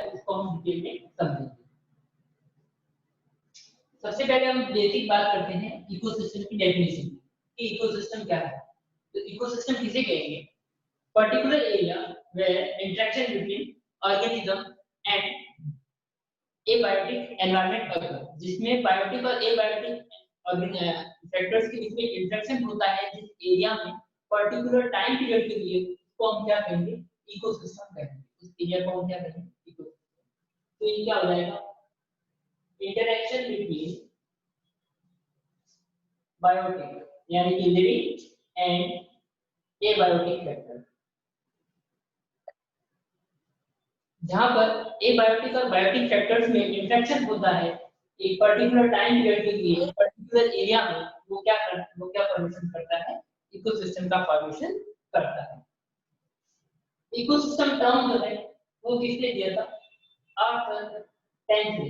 है उसको हम डिटेल में समझेंगे। सबसे पहले हम बेसिक बात करते हैं इकोसिस्टम की डेफिनेशन कि इकोसिस्टम क्या है। तो इकोसिस्टम किसे कहेंगे? Particular area where interaction between organism and abiotic environment अगर, जिसमें बायोटिक और एबायोटिक फैक्टर्स के बीच में इंटरेक्शन होता है, जिस एरिया में पर्टिकुलर टाइम पीरियड के लिए, उसको हम क्या कहेंगे? इकोसिस्टम कहेंगे। उस एरिया को हम क्या कहेंगे? इकोसिस्टम। तो ये क्या हो जाएगा? इंटरेक्शन बिटवीन बायोटिक यानी कि लिविंग एंड एबायोटिक फैक्टर, जहां पर एबायोटिक और बायोटिक फैक्टर्स में इंटरेक्शन होता है एक पर्टिकुलर टाइम पीरियड के लिए पर्टिकुलर एरिया में, वो क्या फॉर्मेशन करता है? इकोसिस्टम का फॉर्मेशन करता है। इकोसिस्टम टर्म जो है वो किसने दिया था? आर्थर टेंथले,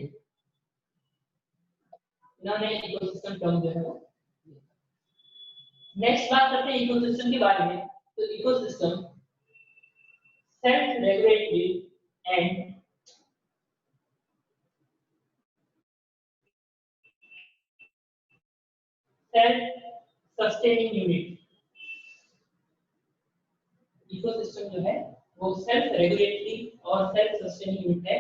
इन्होंने इकोसिस्टम टर्म जो है वो। नेक्स्ट बात करते हैं इकोसिस्टम के बारे में। तो ecosystem self regulatory and self sustaining unit. Ecosystem जो है वो सेल्फ रेगुलेटरी और सेल्फ सस्टेनिंग यूनिट है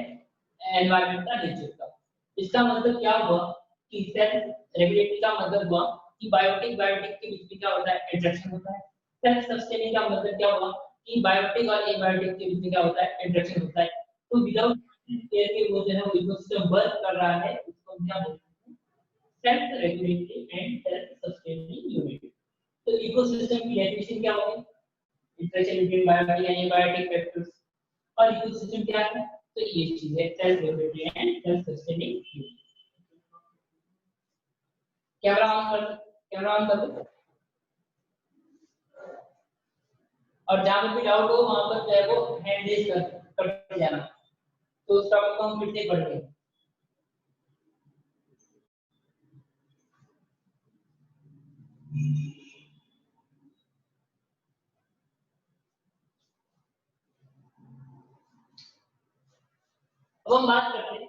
एनवायरनमेंट का, नेचर का। इसका मतलब क्या हुआ कि सेल्फ रेगुलेटरी का मतलब हुआ कि बायोटिक के बीच में क्या होता है? इंटरेक्शन होता है। सेल्फ सस्टेनिंग का मतलब क्या हुआ कि बायोटिक और एबायोटिक के बीच में क्या होता है? इंटरेक्शन होता है। तो विदाउट केयर के वो जो है वो इकोसिस्टम वर्क कर रहा है, उसको हम क्या बोलते हैं? Self regulatory and self sustaining unit. तो इकोसिस्टम की डेफिनेशन क्या होगी? Interaction between biotic and abiotic factors. और इकोसिस्टम क्या है? तो ये चीज है self regulatory and self sustaining unit. Camera on कर दो। और जहां पर भी डाउट हो वहां पर जो है वो हैंड रेज करते जाना। तो उस टॉपिक को हम फिर से पढ़ेंगे। अब हम बात करते हैं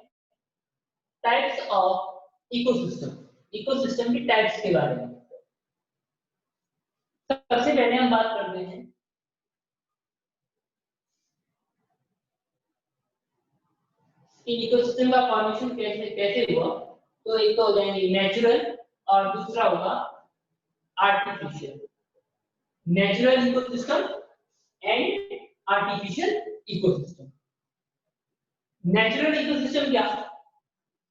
टाइप्स ऑफ इकोसिस्टम, इकोसिस्टम की टाइप्स के बारे में। सबसे पहले हम बात करते हैं कि इकोसिस्टम का फॉर्मेशन कैसे कैसे हुआ। तो एक तो हो जाएंगे नेचुरल और दूसरा होगा artificial. Natural ecosystem and artificial ecosystem. Natural ecosystem क्या?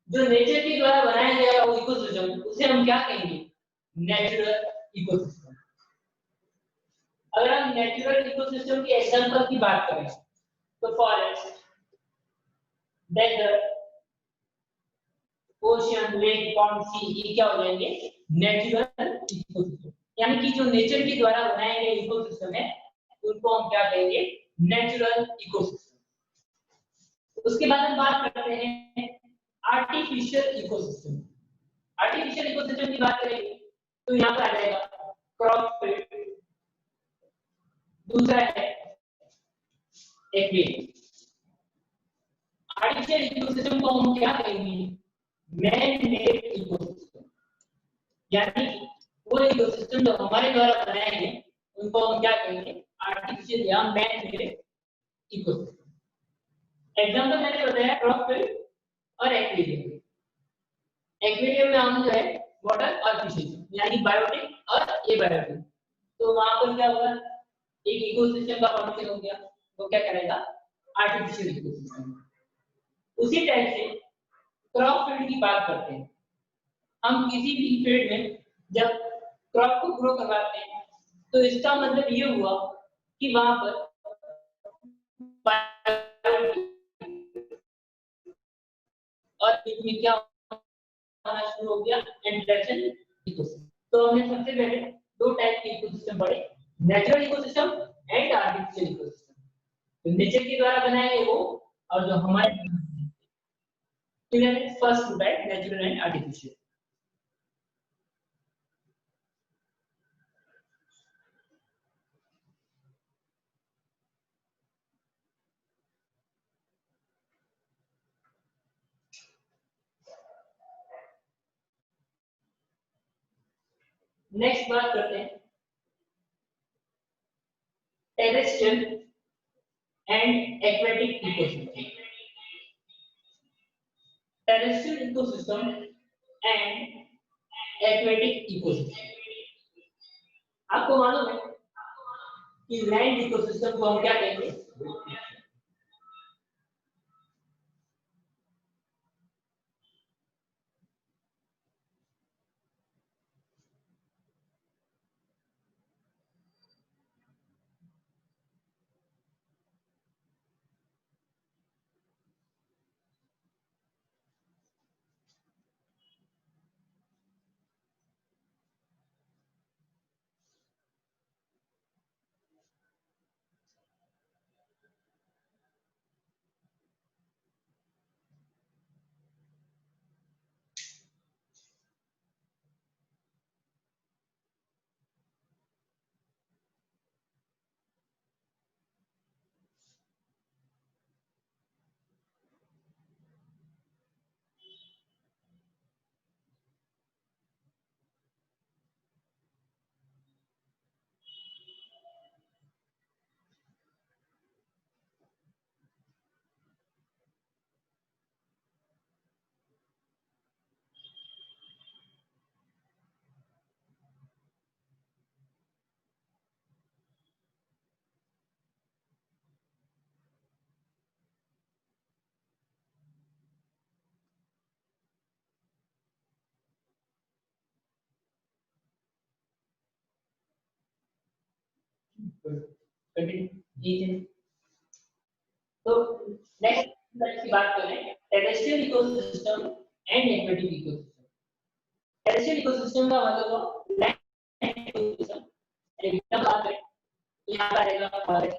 जो नेचर के द्वारा बनाया गया वो इकोसिस्टम, उसे हम क्या कहेंगे? Natural ecosystem. अगर हम नेचुरल इकोसिस्टम के एग्जांपल की बात करें तो forest, desert, ocean, lake, pond, sea, ये क्या हो जाएंगे? Natural ecosystem. यानी कि जो नेचर के द्वारा बनाए गए इकोसिस्टम है उनको हम क्या कहेंगे? Natural ecosystem. उसके बाद हम बात करते हैं आर्टिफिशियल इकोसिस्टम। आर्टिफिशियल इकोसिस्टम की बात करेंगे तो यहाँ पर आ जाएगा क्रॉप फील्ड, दूसरा है एक्वेरियम। आर्टिफिशियल इकोसिस्टम को हम क्या कहेंगे? Man made ecosystem. यानी वो इकोसिस्टम जो हमारे द्वारा बनाए गए उनको हम क्या कहेंगे? आर्टिफिशियल या मैन मेड इकोसिस्टम। एग्जांपल मैंने बताया क्रॉप फील्ड और एक्वेरियम। एक्वेरियम में हम जो है वाटर और फिशेज यानी बायोटिक और एबायोटिक, तो वहां पर क्या होगा? एक इकोसिस्टम का फॉर्मेशन हो गया, वो क्या करेगा? Artificial ecosystem. उसी टाइप से क्रॉप फील्ड की बात करते हैं। हम किसी भी फील्ड में जब क्रॉप को ग्रो करवाते हैं तो इसका मतलब ये हुआ कि वहां पर और बीच में क्या होना शुरू हो गया? Interaction ecosystem. तो हमने सबसे पहले दो टाइप के इकोसिस्टम पढ़े, natural ecosystem and artificial ecosystem. तो नेचर के द्वारा बनाए गए वो और जो हमारे first two type natural and artificial. Next बात करते हैं terrestrial and aquatic ecosystem. Terrestrial ecosystem and aquatic ecosystem. आपको मालूम है कि लैंड इकोसिस्टम को हम क्या कहेंगे? तो नेक्स्ट की बात करें terrestrial ecosystem and aquatic ecosystem. Terrestrial ecosystem का मतलब लैंड इकोसिस्टम। एकदम बात करें तो यहाँ पर रहेगा फॉरेस्ट,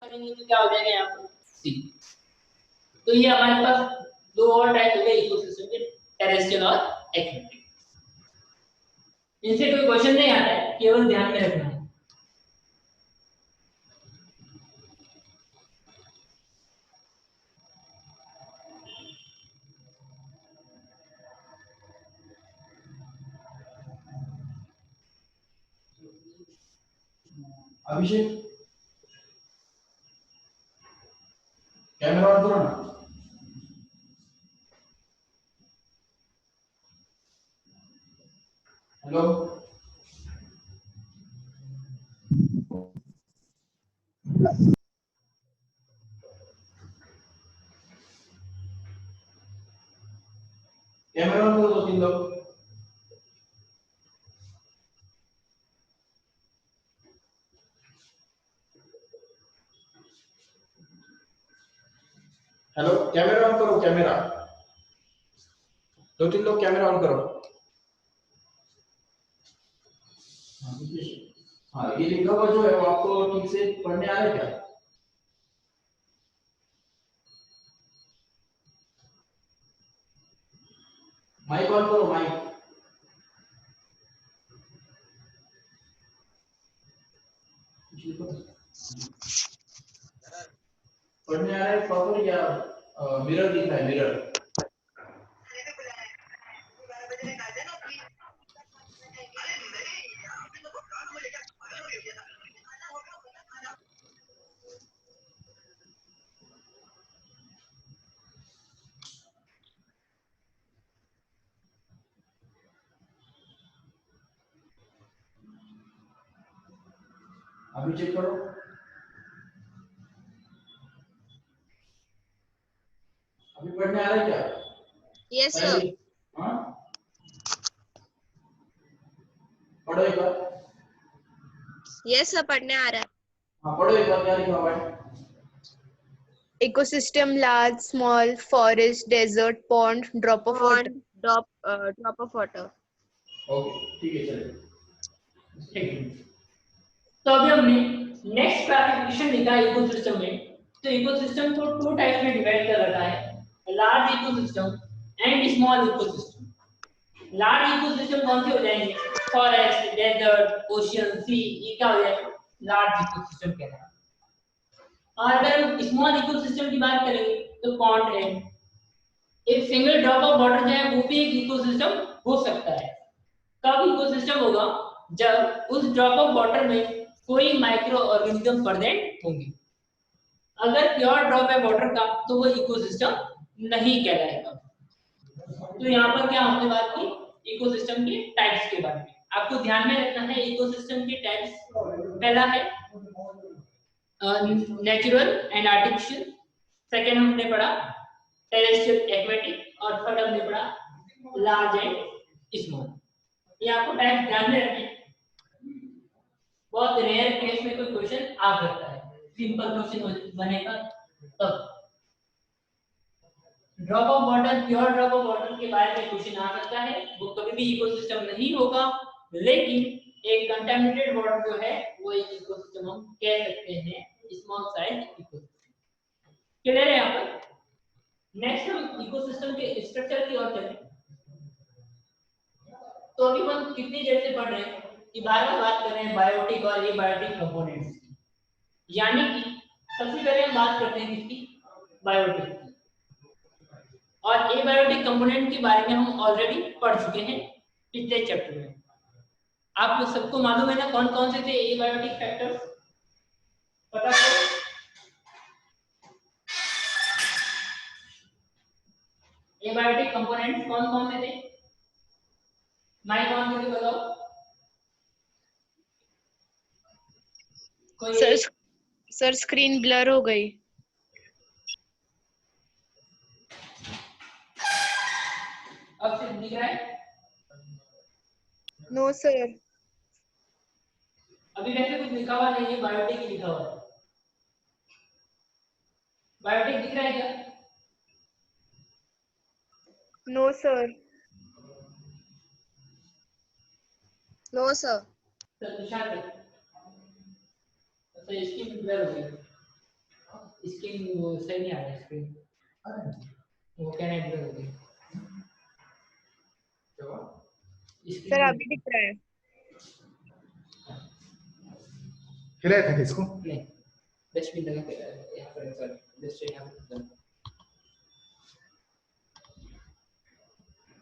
करेंगे तो क्या हो जाएगा यहाँ पर सी। तो ये हमारे पास दो और टाइप हो गए इकोसिस्टम के, टेरेस्ट्रियल और एक्वेटिक। इनसे कोई क्वेश्चन नहीं आता है, केवल ध्यान में रखना है। अभिषेक कैमरा ऑन करो ना। हेलो कैमरा ऑन करो दो तीन लोग। हेलो कैमरा ऑन करो, कैमरा दो तीन लोग कैमरा ऑन करो। हाँ ये लिखा हुआ जो है वो आपको ठीक से पढ़ने आ रहा है क्या? माइक ऑन करो, माइक। पढ़ने आ रहा है प्रॉपर या मिरर दिख रहा है? मिरर अभी चेक करो। अभी पढ़ने आ रहा है क्या? Yes sir. हाँ पढ़ो एक बार। यस सर, पढ़ने आ रहा है। हाँ पढ़ो एक बार, क्या लिखा हुआ है? ecosystem, large, small, forest, desert, pond, drop of water. Pond, drop of water. Okay ठीक है चलिए। ठीक है। तो अभी हमने नेक्स्ट क्लासिफिकेशन लिखा इकोसिस्टम में। तो इकोसिस्टम को टू टाइप्स में डिवाइड कर रखा है, large ecosystem and small ecosystem. Large ecosystem कौन से हो जाएंगे? फॉरेस्ट, डेजर्ट, ओशियन, सी, ये क्या हो जाएगा? लार्ज इकोसिस्टम कहलाएगा। और अगर हम स्मॉल इकोसिस्टम की बात करेंगे तो पॉन्ड है, एक सिंगल ड्रॉप ऑफ वाटर जो है वो भी एक इकोसिस्टम हो सकता है। कब इकोसिस्टम होगा? जब उस ड्रॉप ऑफ वाटर में कोई माइक्रो ऑर्गेनिज्म प्रेजेंट होंगे। अगर प्योर ड्रॉप है वाटर का तो वो इकोसिस्टम नहीं कहलाएगा। तो यहाँ पर क्या हमने बात की? इकोसिस्टम के टाइप्स के बारे में। आपको ध्यान में रखना है इकोसिस्टम के टाइप्स। पहला है नेचुरल एंड आर्टिफिशियल, सेकंड हमने पढ़ा टेरेस्ट्रियल, एक्वेटिक, और थर्ड हमने पढ़ा लार्ज एंड स्मॉल। ये आपको टाइप ध्यान में रखना है। बहुत रेयर केस में कोई क्वेश्चन आ सकता है, सिंपल क्वेश्चन बनेगा तब। Drop of water, pure drop of water के बारे में क्वेश्चन आ सकता है, वो कभी भी इकोसिस्टम नहीं होगा, लेकिन एक कंटामिनेटेड वाटर जो है वो एक इकोसिस्टम हम कह सकते हैं, स्मॉल साइज इकोसिस्टम। क्लियर है यहाँ पर? नेक्स्ट हम इकोसिस्टम के स्ट्रक्चर की ओर चलें। तो अभी हम कितनी देर से पढ़ रहे हैं कि बार-बार बात कर रहे हैं बायोटिक और एबायोटिक कंपोनेंट्स की। यानी कि सबसे पहले हम बात करते हैं किसकी? बायोटिक की। और एबायोटिक कंपोनेंट के बारे में हम ऑलरेडी पढ़ चुके हैं पिछले चैप्टर में। आप लोग सबको मालूम है ना कौन कौन से थे एबायोटिक फैक्टर्स? पता है? एबायोटिक कंपोनेंट्स कौन कौन से थे? माइक ऑन करके बताओ। कोई सर स्क्रीन ब्लर हो गई। अब सिर्फ दिख रहा है? No sir. अभी वैसे कुछ लिखा हुआ नहीं है, बायोटिक ही लिखा हुआ है। बायोटिक दिख रहा है क्या? No sir. No sir. तो निशान कर। अच्छा स्क्रीन ब्लर हो गई, स्क्रीन वो सही नहीं आ रहा है स्क्रीन, वो क्या है ब्लर हो गई। सर अभी दिख रहा है। हिलाया था किसको? नहीं, डस्टबिन लगा के यहाँ पर सर, डस्टबिन यहाँ पर।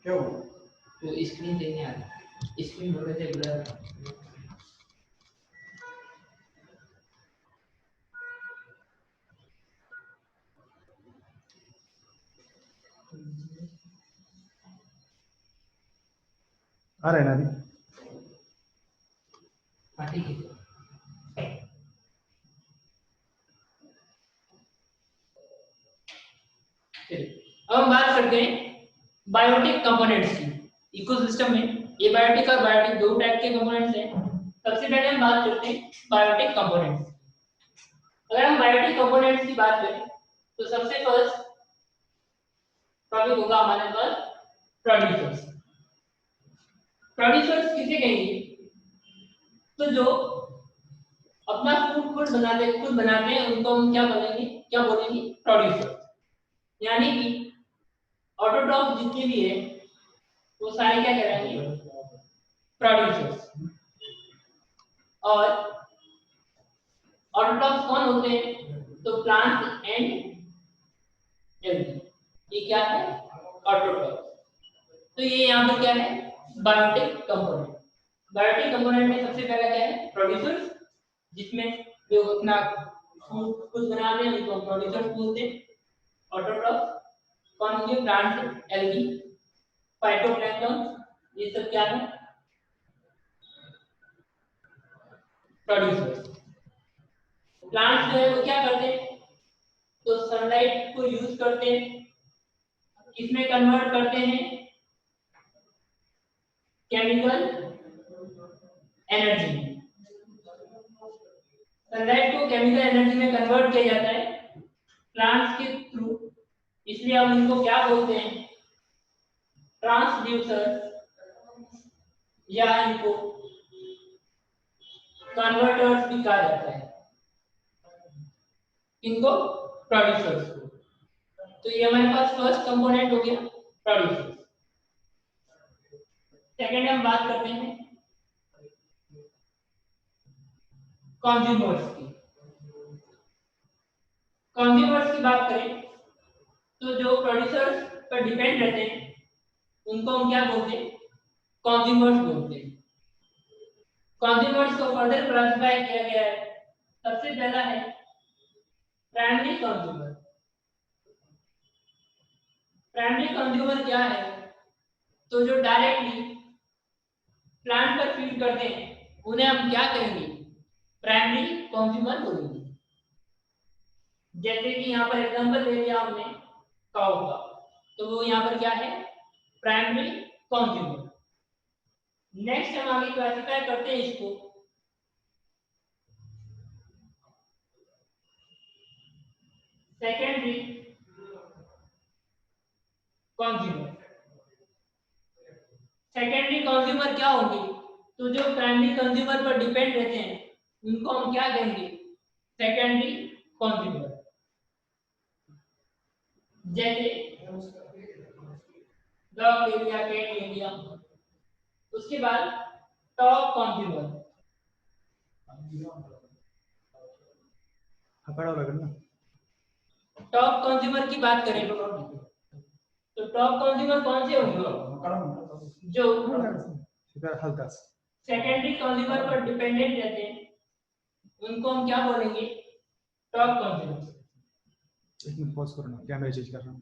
क्या हुआ? तो स्क्रीन सही नहीं आ रहा, स्क्रीन बोल रहे थे ब्लर। आ रहा है ना अभी? हाँ ठीक है। अब हम बात करते हैं बायोटिक कंपोनेंट्स की। इकोसिस्टम में एबायोटिक और बायोटिक दो टाइप के कंपोनेंट्स हैं। सबसे पहले हम बात करते हैं बायोटिक कंपोनेंट्स। अगर हम बायोटिक कंपोनेंट्स की बात करें तो सबसे फर्स्ट टॉपिक होगा हमारे पास प्रोड्यूसर्स। प्रोड्यूसर्स किसे कहेंगे? तो जो अपना फूड खुद बनाते हैं उनको हम क्या बोलेंगे? प्रोड्यूसर्स। यानी कि ऑटोट्रॉफ जितने भी है वो सारे क्या कहलाएंगे? प्रोड्यूसर्स। और ऑटोट्रॉफ्स कौन होते हैं? तो प्लांट्स एंड एल्गी, ये क्या है? ऑटोट्रॉफ्स। तो ये यहाँ पर क्या है? Biotic component. बायोटिक कंपोनेंट में सबसे पहला क्या है? प्रोड्यूसर्स, जिसमें जो अपना फूड खुद बनाते हैं उनको प्रोड्यूसर्स बोलते हैं। ऑटोट्रॉफ्स कौन होंगे? प्लांट्स, एल्गी, फाइटोप्लैंक्टन, ये सब क्या है? प्रोड्यूसर्स। प्लांट्स जो है वो क्या करते हैं? तो सनलाइट को यूज करते हैं, इसमें कन्वर्ट करते हैं केमिकल एनर्जी में। सनलाइट को केमिकल एनर्जी में कन्वर्ट किया जाता है प्लांट्स के थ्रू, इसलिए हम इनको क्या बोलते हैं, ट्रांसड्यूसर या इनको कन्वर्टर्स भी कहा जाता है, इनको प्रोड्यूसर्स को। तो ये हमारे पास फर्स्ट कंपोनेंट हो गया प्रोड्यूसर्स। सेकंड हम बात करते हैं कंज्यूमर्स की। कंज्यूमर्स की बात करें तो जो प्रोड्यूसर्स पर डिपेंड रहते हैं उनको हम क्या बोलते हैं, कंज्यूमर्स बोलते हैं। कंज्यूमर्स को फर्दर क्लासिफाई किया गया है। सबसे पहला है प्राइमरी कंज्यूमर। प्राइमरी कंज्यूमर क्या है, तो जो डायरेक्टली प्लांट पर फीड करते हैं उन्हें हम क्या कहेंगे, प्राइमरी कंज्यूमर बोलेंगे। जैसे कि यहाँ पर एग्जांपल ले लिया हमने काऊ का, तो वो यहाँ पर क्या है, प्राइमरी कंज्यूमर। नेक्स्ट हम आगे क्लासिफाई करते हैं इसको सेकेंडरी कंज्यूमर। सेकेंडरी कंज्यूमर क्या होंगे, तो जो प्राइमरी कंज्यूमर पर डिपेंड रहते हैं उनको हम क्या कहेंगे, सेकेंडरी कंज्यूमर। जैसे डॉग ले लिया, कैट ले लिया। उसके बाद टॉप कंज्यूमर। पढ़ाओ लगन ना। टॉप कंज्यूमर की बात करें तो टॉप कंज्यूमर कौन से होंगे, जो इधर हल्का सा सेकेंडरी कंज्यूमर पर डिपेंडेंट रहते हैं उनको हम क्या बोलेंगे, टॉप कंज्यूमर। एक मिनट पॉज करो ना, कैमरा चेंज कर रहा हूँ।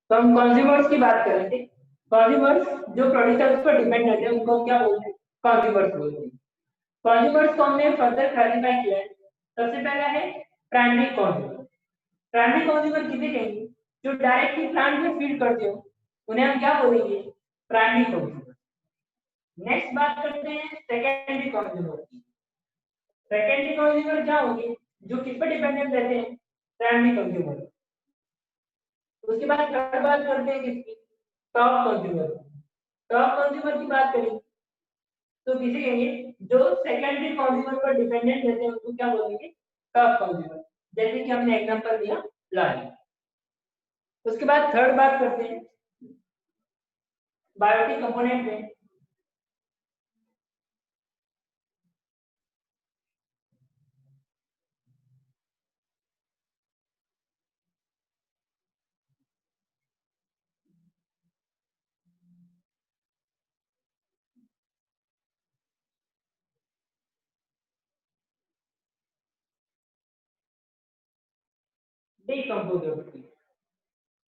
तो हम कंज्यूमर्स की बात कर रहे थे। कंज्यूमर्स जो प्रोड्यूसर्स पर डिपेंड रहते हैं उनको हम क्या बोलते हैं, कंज्यूमर्स बोलते हैं। कंज्यूमर्स को हमने फर्दर क्लासिफाई किया है। सबसे पहला है प्राइमरी कंज्यूमर। प्राइमरी कंज्यूमर किसे कहेंगे, जो डायरेक्टली प्लांट में फीड करते हो उन्हें हम क्या बोलेंगे, प्राइमरी कंज्यूमर। नेक्स्ट बात करते हैं सेकेंडरी कंज्यूमर की। सेकेंडरी कंज्यूमर क्या होंगे, जो किस पर डिपेंडेंट रहते हैं, प्राइमरी कंज्यूमर। उसके बाद थर्ड बात करते हैं किसकी, टॉप कंज्यूमर। टॉप कंज्यूमर की बात करें तो किसे कहेंगे, जो सेकेंडरी कंज्यूमर पर डिपेंडेंट रहते हैं उनको क्या बोलेंगे, टॉप कंज्यूमर। जैसे कि हमने एग्जांपल दिया लाइन। उसके बाद थर्ड बात करते हैं बायोटिक कंपोनेंट में।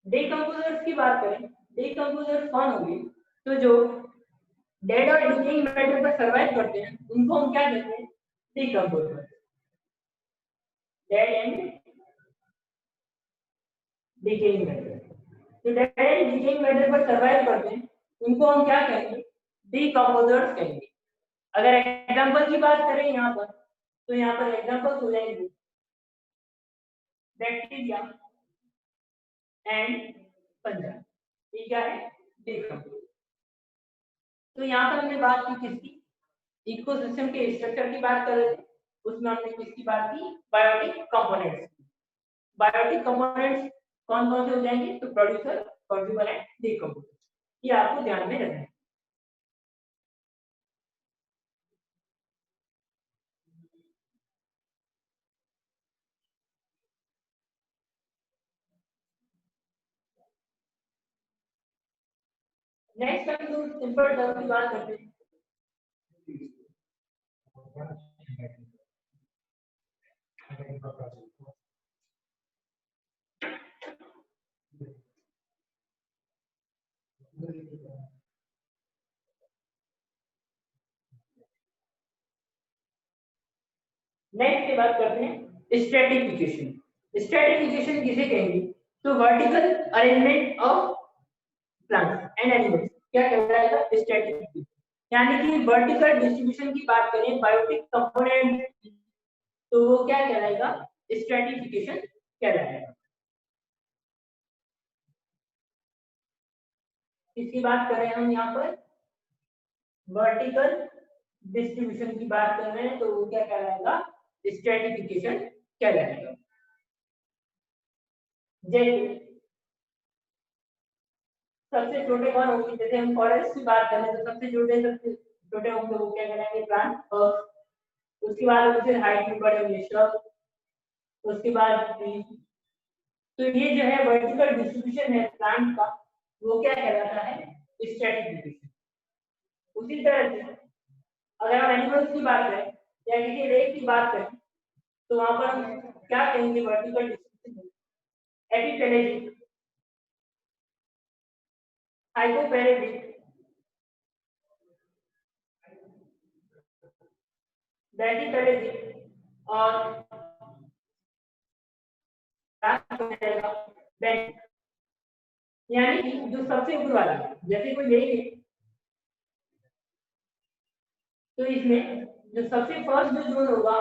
डिकम्पोजर्स की बात करें, डिकम्पोजर्स कौन होंगे? तो जो डेड और डिकेइंग मैटर पर सर्वाइव करते हैं उनको हम क्या कहते हैं? Decomposers. Dead and decaying matter, तो डेड एंड डिकेइंग मैटर पर सर्वाइव करते हैं उनको हम क्या कहेंगे? डिकम्पोजर्स कहेंगे। अगर एग्जांपल की बात करें यहाँ पर, तो यहाँ पर एग्जांपल्स हो जाएंगे बैक्टीरिया एंड फंजा। ये क्या है? डिकम्पोजर। तो यहाँ पर हमने बात की किसकी? इकोसिस्टम के स्ट्रक्चर की बात कर रहे थे, उसमें हमने किसकी बात की? Biotic components. बायोटिक कंपोनेंट्स कौन कौन से हो जाएंगे? तो प्रोड्यूसर, कंज्यूमर एंड डिकम्पोजर। ये आपको ध्यान में रखना है। नेक्स्ट हम लोग सिंपल टर्म की बात करते हैं। नेक्स्ट की बात करते हैं स्ट्रैटिफिकेशन। स्ट्रैटिफिकेशन किसे कहेंगे? तो vertical arrangement of plants and animals. क्या कहलाएगा? स्ट्रैटिफिकेशन। यानी कि वर्टिकल डिस्ट्रीब्यूशन की बात करें बायोटिक कंपोनेंट, तो वो क्या कहलाएगा? स्ट्रैटिफिकेशन कहलाएगा। इसकी बात करें हम यहाँ पर वर्टिकल डिस्ट्रीब्यूशन की बात कर रहे हैं, तो वो क्या कहलाएगा? स्ट्रैटिफिकेशन कहलाएगा। जैसे सबसे छोटे कौन होंगे? जैसे हम फॉरेस्ट की बात करें तो सबसे छोटे होंगे वो क्या कहलाएंगे? प्लांट। और उसके बाद उनसे हाइट में बड़े होंगे shrub, उसके बाद ट्री। तो ये जो है वर्टिकल डिस्ट्रीब्यूशन है प्लांट का, वो क्या कहलाता है? स्ट्रैटिफिकेशन। उसी तरह से अगर हम एनिमल्स की बात करें या किसी रेट की बात करें, तो वहां पर हम क्या कहेंगे? वर्टिकल डिस्ट्रीब्यूशन एपिपेलेजिक, हाइपोपेलेजिक, बैटिपेलेजिक और यानी कि जो सबसे ऊपर वाला, जैसे कोई लेंगे तो इसमें जो सबसे फर्स्ट जो जोन होगा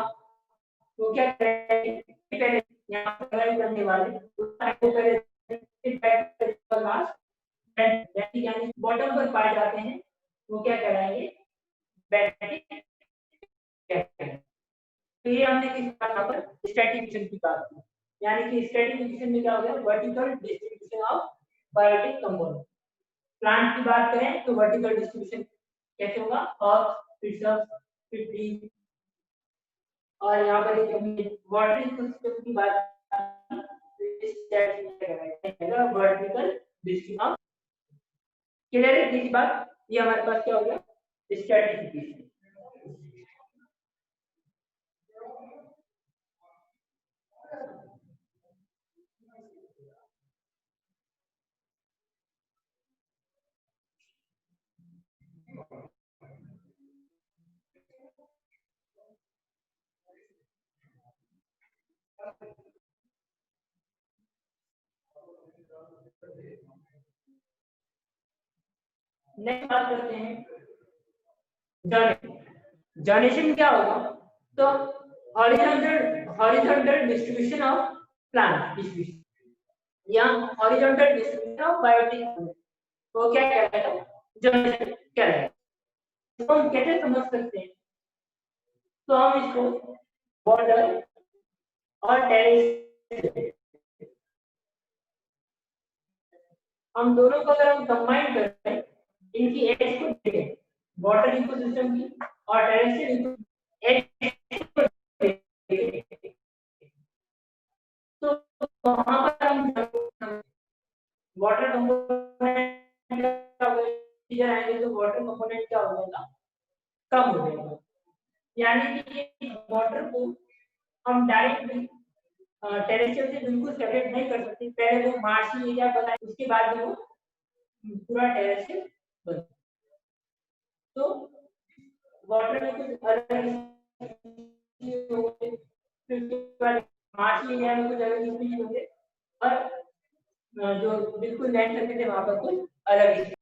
वो क्या करेंगे? पहले यहाँ पर सर्वाइव करने वाले यानी बॉटम पर पाए जाते हैं, वो क्या कराएंगे? बैटरी। तो ये हमने किस बात पर? स्ट्रैटिफिकेशन की बात की। यानी कि स्ट्रैटिफिकेशन में क्या हो गया? Vertical distribution of biotic component. Plant की बात करें तो वर्टिकल डिस्ट्रीब्यूशन कैसे होगा? और फिर ट्री, और यहाँ पर एक वाटर सिस्टम की बात वर्टिकल डिस्ट्रीब्यूशन। क्लियर है तीसरी बात? ये हमारे पास क्या हो गया? स्ट्रैटिफिकेशन। नेक्स्ट बात करते हैं जनरेशन। क्या होगा? तो horizontal distribution of plant species या हॉरिजॉन्टल डिस्ट्रीब्यूशन ऑफ बायोटिक, वो क्या कहलाएगा? जनरेशन कहलाएगा। तो हम कैसे समझ सकते हैं? तो हम इसको बॉर्डर और टेरेस, हम दोनों को अगर हम कंबाइन करें, इनकी एज को देखें, वाटर इकोसिस्टम की और टेरेस्ट्रियल एज को देखें, तो वहां पर हम वाटर कंपोनेंट क्या होगा, इधर आएंगे तो वाटर कंपोनेंट क्या हो जाएगा, कम हो जाएगा। यानी कि वाटर को हम डायरेक्टली टेरेस्ट्रियल से बिल्कुल सेपरेट नहीं कर सकते, पहले वो मार्शी एरिया बनाए, उसके बाद वो पूरा टेरेस्ट्रियल बन। तो वाटर में कुछ अलग होंगे, फिर उसके बाद मार्शी एरिया में कुछ अलग स्पीशीज होंगे, और जो बिल्कुल लैंड करते थे वहां पर कुछ अलग